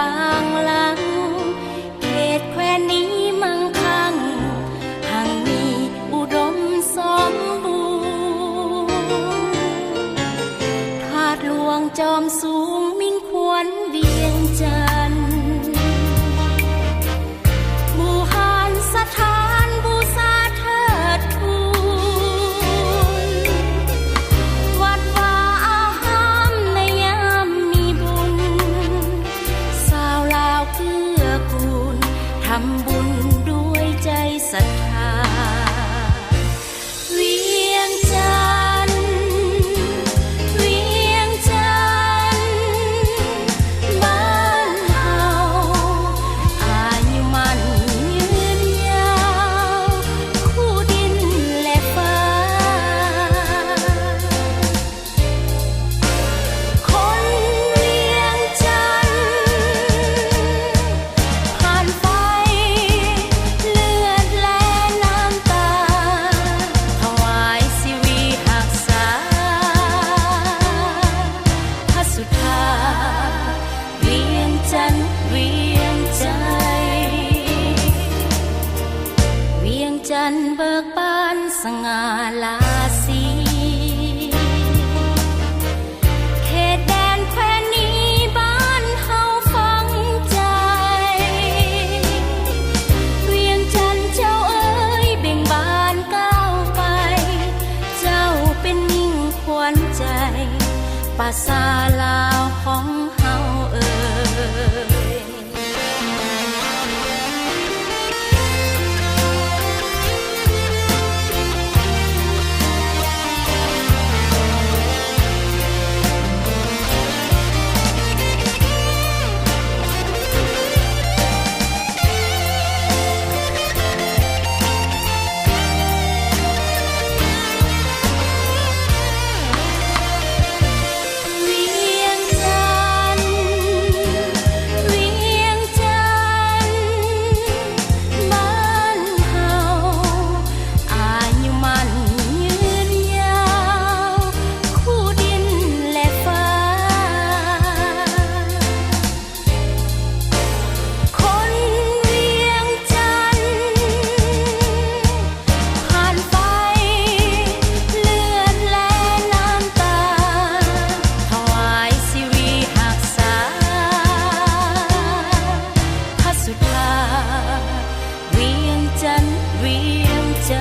ปางหลังเขตแคว้นนี้มั่งคั่งหังมีอุดมสมบูรณ์ธาตุหลวงจอมสูงมิ่งขวัญเวียงจันทน์บูหารสถานบูชาเทิดทูนวัดวาอาหามในยามมีบุญสาวลาวเกื้อกูลทำบุญด้วยใจศรัทธาเวียงจันทน์เวียงจันทน์บ้านเฮาอายุมั่นยืนยาวคู่ดินและฟ้าคนเวียงจันทน์ผ่านไฟเลือดและน้ำตาถวายชีวิตรักษาพระสุธาเวียงจันทน์เวียงใจเวียงจันทน์เบิกบานสง่าราศีเขตแดนแคว้นนี้บ้านเฮาฝังใจเวียงจันทน์เจ้าเอ๋ยเบ่งบานก้าวไปเจ้าเป็นมิ่งขวัญใจภาษาลาวของเฮาเอ๋ยเวียงจันทน์เวียงจันทน์บ้านเฮาอายุมั่นยืนยาวคู่ดินและฟ้าคนเวียงจันทน์ผ่านไฟเลือดและน้ำตาถวายชีวิตรักษาพระสุธาเวียงจันทน์เวียงใจ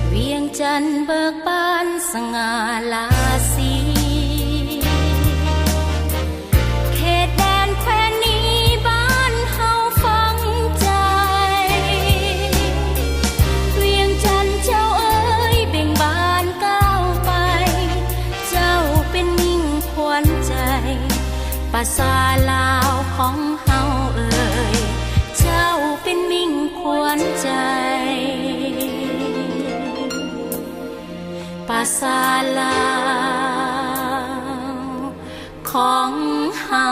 เวียงจันทน์เบิกบานสง่าราศีเขตแดนแคว้นนี้บ้านเฮาฝังใจเวียงจันทน์เจ้าเอ๋ยเบ่งบานก้าวไปเจ้าเป็นมิ่งขวัญใจภาษาลาวของเฮาเอ๋ยเจ้าเป็นมิ่งขวัญใจภาษาลาวของเฮา